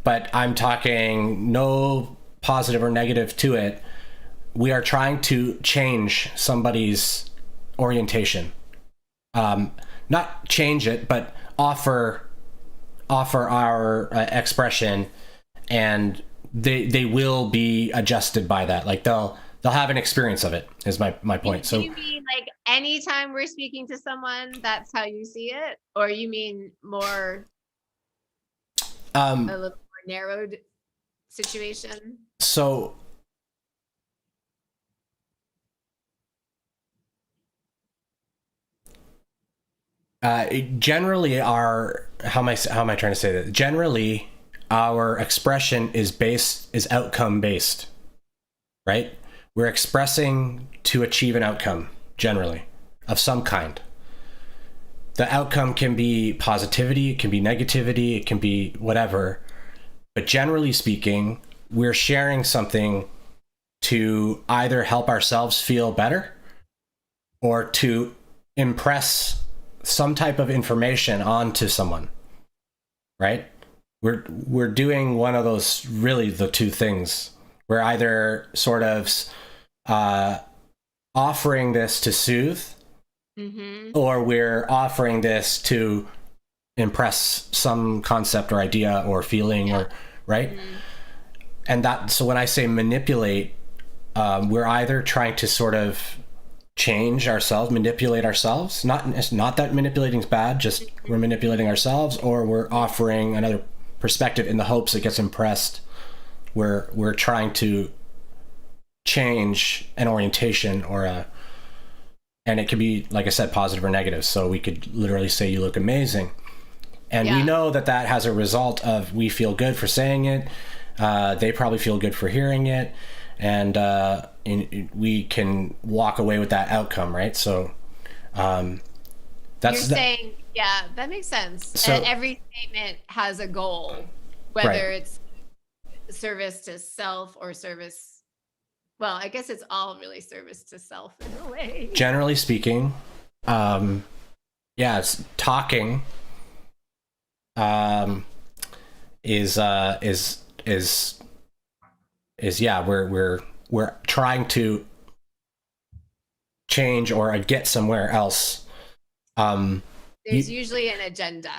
but I'm talking no positive or negative to it. We are trying to change somebody's orientation. Not change it, but offer our expression, and they will be adjusted by that. Like they'll have an experience of it, is my point. So you mean like anytime we're speaking to someone, that's how you see it? Or you mean more a little more narrowed situation? So Generally, how am I trying to say that? Generally, our expression is outcome based, right? We're expressing to achieve an outcome, generally, of some kind. The outcome can be positivity, it can be negativity, it can be whatever. But generally speaking, we're sharing something to either help ourselves feel better or to impress some type of information onto someone, right? We're doing one of those, really the two things. We're either sort of offering this to soothe, or we're offering this to impress some concept or idea or feeling, or right. And that, so when I say manipulate, we're either trying to sort of change ourselves, manipulate ourselves. Not that manipulating is bad, just we're manipulating ourselves, or we're offering another perspective in the hopes it gets impressed. We're trying to change an orientation and it could be, like I said, positive or negative. So we could literally say, you look amazing. And we know that has a result of, we feel good for saying it. They probably feel good for hearing it. And we can walk away with that outcome, right? So that's... You're saying, yeah, that makes sense. So, and every statement has a goal, whether it's service to self or service... Well, I guess it's all really service to self in a way. Generally speaking, it's talking is we're trying to change or get somewhere else. There's usually an agenda.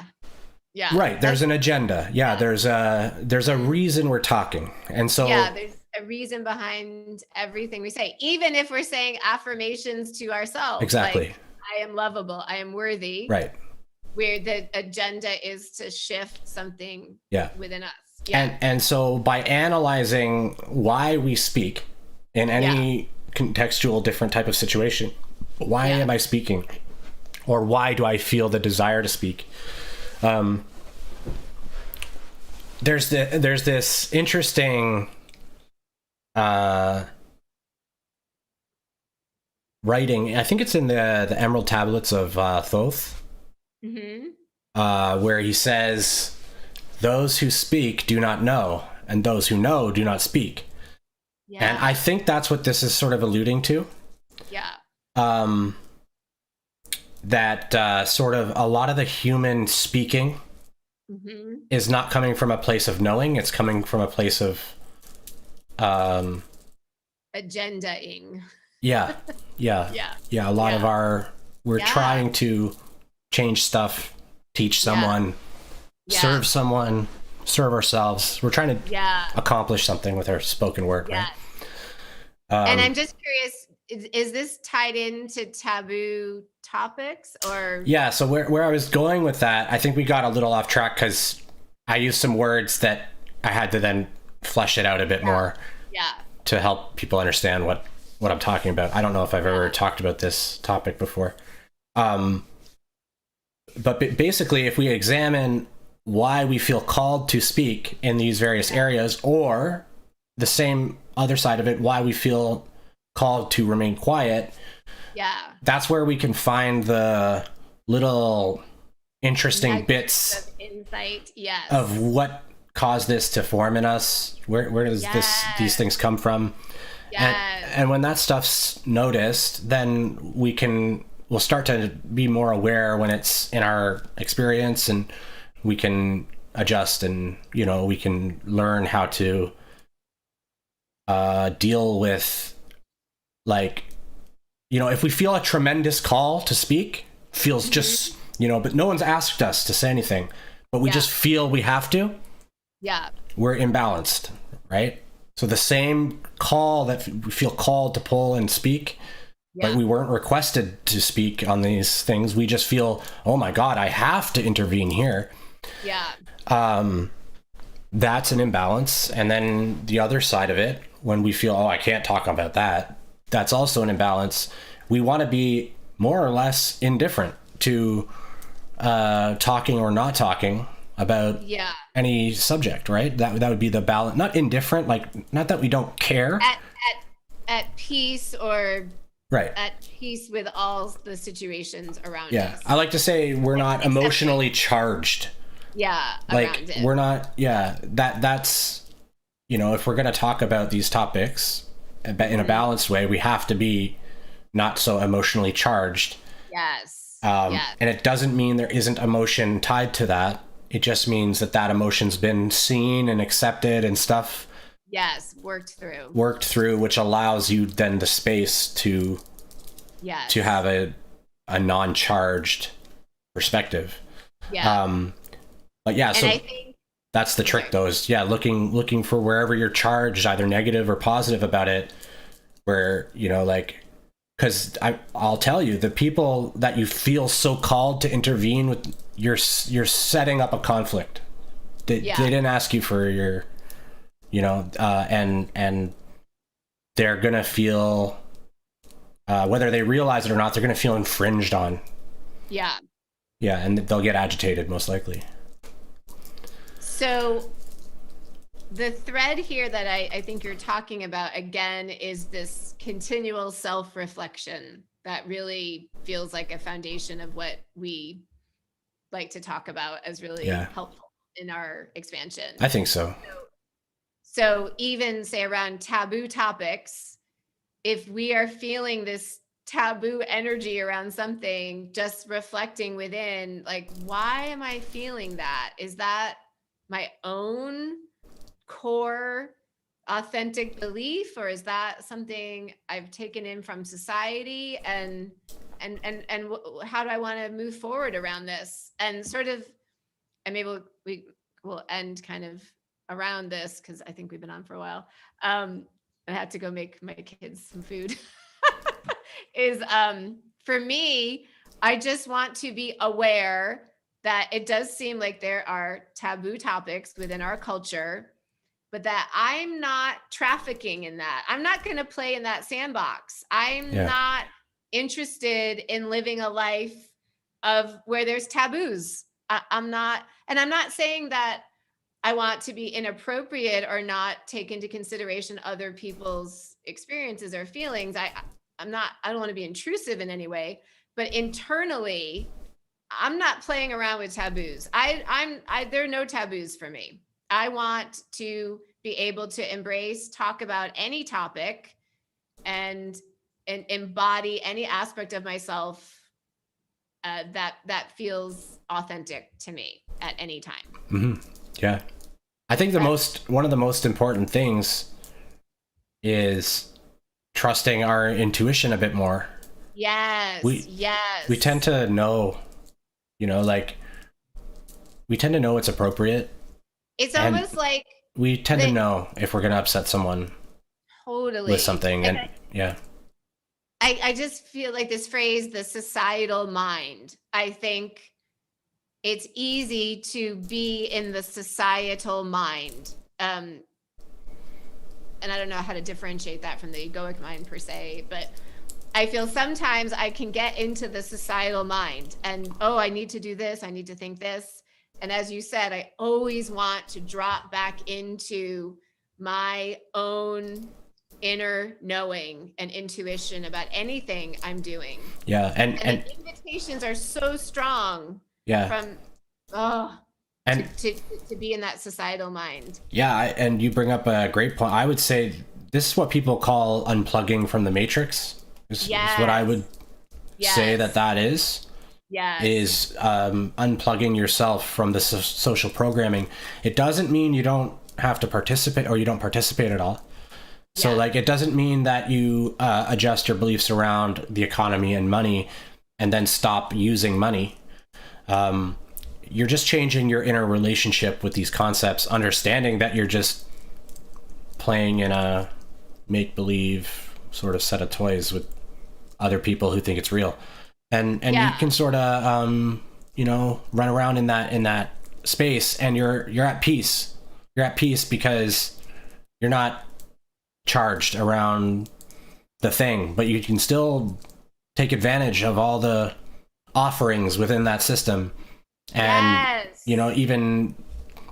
Yeah. Right. There's an agenda. Yeah. There's a reason we're talking. And so there's a reason behind everything we say, even if we're saying affirmations to ourselves. Exactly. Like, I am lovable. I am worthy. Right. Where the agenda is to shift something within us. Yeah. And so by analyzing why we speak in any contextual different type of situation, why am I speaking? Or why do I feel the desire to speak? There's this interesting writing, I think it's in the Emerald Tablets of Thoth, where he says, those who speak do not know, and those who know do not speak. And I think that's what this is sort of alluding to. That sort of a lot of the human speaking is not coming from a place of knowing, it's coming from a place of agendaing. A lot of we're trying to change stuff, teach someone, serve someone, serve ourselves. We're trying to accomplish something with our spoken word, right? And I'm just curious, is this tied into taboo topics, or? So where I was going with that, I think we got a little off track because I used some words that I had to then flesh it out a bit more to help people understand what I'm talking about. I don't know if I've ever talked about this topic before. But basically, if we examine why we feel called to speak in these various areas, or the same other side of it, why we feel called to remain quiet, that's where we can find the little interesting bits of insight, of what caused this to form in us. Where does these things come from? And when that stuff's noticed, then we'll start to be more aware when it's in our experience, and we can adjust, and we can learn how to deal with, like, if we feel a tremendous call to speak, feels just but no one's asked us to say anything, but we just feel we have to, we're imbalanced, right? So the same call that we feel called to pull and speak, but we weren't requested to speak on these things, we just feel, oh my God, I have to intervene here. That's an imbalance. And then the other side of it, when we feel, oh, I can't talk about that, that's also an imbalance. We want to be more or less indifferent to talking or not talking about Yeah. any subject, right? That would be the balance. Not indifferent, like not that we don't care. At peace, or Right. at peace with all the situations around Yeah. us. I like to say we're not emotionally charged. Yeah, Like around it. we're not, yeah, that's, you know, if we're going to talk about these topics in a balanced way, we have to be not so emotionally charged. Yes. Yes. And it doesn't mean there isn't emotion tied to that. It just means that that emotion's been seen and accepted and stuff. Yes, worked through, which allows you then the space to have a non-charged perspective. Yeah. But yeah, and so I think that's the trick, though, is looking for wherever you're charged, either negative or positive about it, where, you know, like, because I'll tell you, the people that you feel so called to intervene with, you're setting up a conflict. They didn't ask you for your, you know, and they're gonna feel, whether they realize it or not, they're gonna feel infringed on. Yeah. Yeah, and they'll get agitated, most likely. So the thread here that I think you're talking about, again, is this continual self-reflection that really feels like a foundation of what we like to talk about as really helpful in our expansion. I think so. So even, say, around taboo topics, if we are feeling this taboo energy around something, just reflecting within, like, why am I feeling that? Is that my own core authentic belief, or is that something I've taken in from society? And how do I want to move forward around this? And sort of, and maybe we will end kind of around this, because I think we've been on for a while. I had to go make my kids some food. Is for me, I just want to be aware that it does seem like there are taboo topics within our culture, but that I'm not trafficking in that. I'm not going to play in that sandbox. I'm not interested in living a life of where there's taboos. I'm not, and I'm not saying that I want to be inappropriate or not take into consideration other people's experiences or feelings. I don't want to be intrusive in any way, but internally, I'm not playing around with taboos. There are no taboos for me. I want to be able to embrace, talk about any topic, and embody any aspect of myself that feels authentic to me at any time. Mm-hmm. Yeah, I think one of the most important things is trusting our intuition a bit more. Yes. We tend to know, you know, like, we tend to know it's appropriate. It's almost like we tend to know if we're going to upset someone with something. And I just feel like this phrase, the societal mind, I think it's easy to be in the societal mind. And I don't know how to differentiate that from the egoic mind per se, but I feel sometimes I can get into the societal mind and, oh, I need to do this, I need to think this. And as you said, I always want to drop back into my own inner knowing and intuition about anything I'm doing. Yeah. And the invitations are so strong. Yeah. To be in that societal mind. Yeah. And you bring up a great point. I would say this is what people call unplugging from the matrix. Is what I would say that is. Is unplugging yourself from the social programming. It doesn't mean you don't have to participate, or you don't participate at all. So like, it doesn't mean that you adjust your beliefs around the economy and money and then stop using money. You're just changing your inner relationship with these concepts, understanding that you're just playing in a make-believe sort of set of toys with other people who think it's real. And you can sort of, run around in that space, and you're at peace. You're at peace because you're not charged around the thing, but you can still take advantage of all the offerings within that system. And, even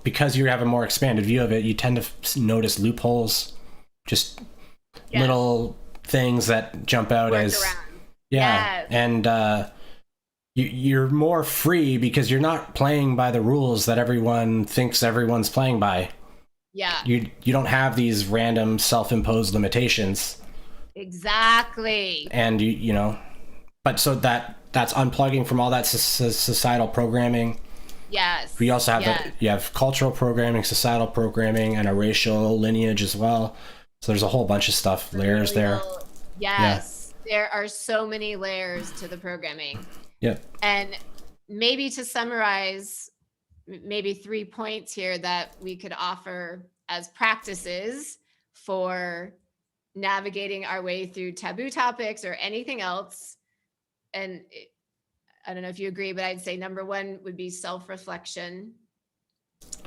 because you have a more expanded view of it, you tend to notice loopholes, just little things that jump out Work as around. and you're more free because you're not playing by the rules that everyone thinks everyone's playing by. You don't have these random self-imposed limitations. Exactly. And but so that's unplugging from all that societal programming. Yes. We also have you have cultural programming, societal programming, and a racial lineage as well. So there's a whole bunch of stuff, layers there. Yes. There are so many layers to the programming. Yep. And maybe to summarize, maybe 3 points here that we could offer as practices for navigating our way through taboo topics or anything else. And I don't know if you agree, but I'd say number 1 would be self-reflection.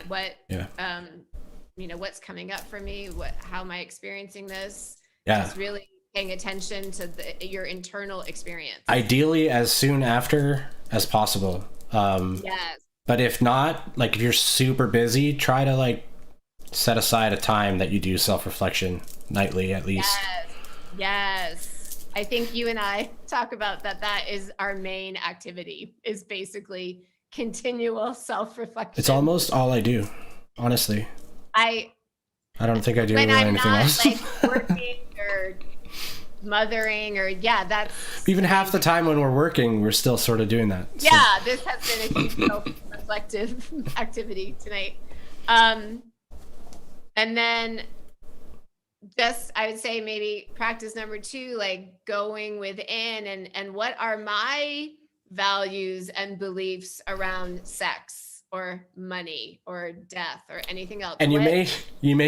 What's coming up for me? How am I experiencing this? Just really paying attention to your internal experience. Ideally, as soon after as possible. But if not, like if you're super busy, try to set aside a time that you do self-reflection nightly at least. Yes. I think you and I talk about that is our main activity, is basically continual self-reflection. It's almost all I do, honestly. I don't think I do when really I'm anything not else. Working or mothering or that's even half the time when we're working, we're still sort of doing that. So. This has been a huge self-reflective activity tonight. And then I would say maybe practice number 2, going within and what are my values and beliefs around sex or money or death or anything else. And you may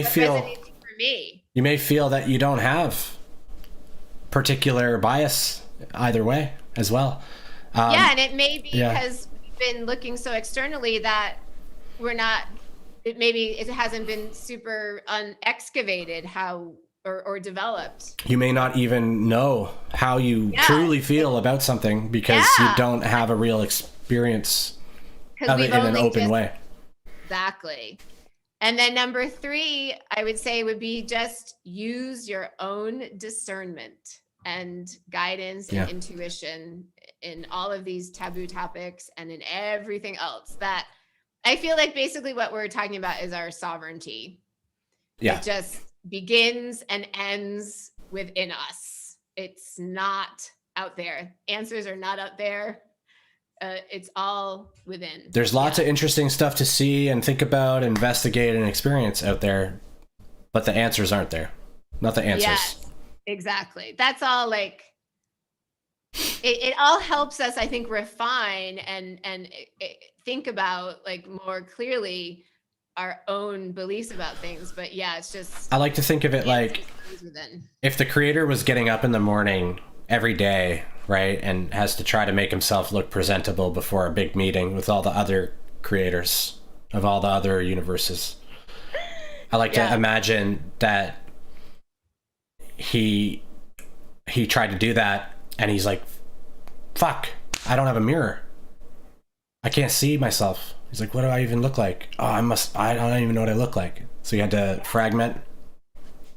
feel for me. You may feel that you don't have particular bias either way as well. And it may be because we've been looking so externally that we're not. It hasn't been super excavated how or developed. You may not even know how you truly feel about something because you don't have a real experience of it in an open way. Exactly. And then number 3, I would say would be just use your own discernment and guidance and intuition in all of these taboo topics and in everything else. That I feel like basically what we're talking about is our sovereignty. It just begins and ends within us. It's not out there. Answers are not out there. It's all within. There's lots of interesting stuff to see and think about, investigate, and experience out there, but the answers aren't there. Not the answers. Yes, exactly. That's all it all helps us, I think, refine and think about more clearly our own beliefs about things. But it's just, I like to think of it if the creator was getting up in the morning every day, right, and has to try to make himself look presentable before a big meeting with all the other creators of all the other universes. I like to imagine that he tried to do that and he's like, fuck, I don't have a mirror. I can't see myself. He's like, what do I even look like? I don't even know what I look like. So he had to fragment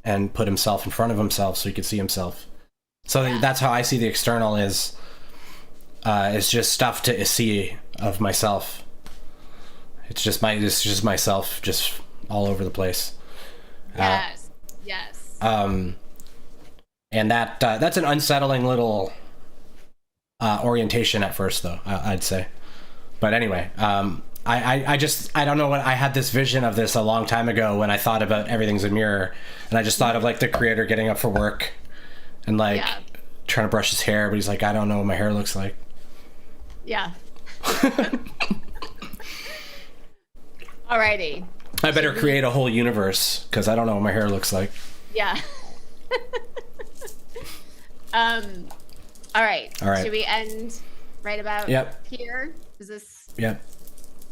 and put himself in front of himself so he could see himself. So that's how I see the external is just stuff to see of myself. It's just myself just all over the place. Yes. And that's an unsettling little orientation at first, though, I'd say. But anyway, I don't know what I had this vision of this a long time ago when I thought about everything's a mirror, and I just thought of the creator getting up for work and trying to brush his hair, but he's like, I don't know what my hair looks like. Yeah. Alrighty. I better create a whole universe because I don't know what my hair looks like. Yeah. All right. Should we end right about here? Is this? Yep.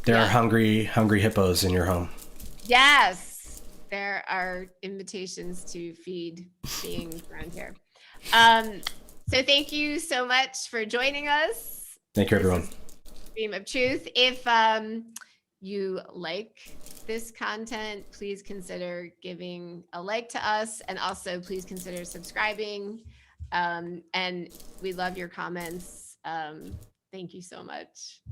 There are hungry hippos in your home. Yes. There are invitations to feed beings around here. So thank you so much for joining us. Thank you, everyone. stream of truth. If you like this content, please consider giving a like to us, and also please consider subscribing. And we love your comments. Thank you so much.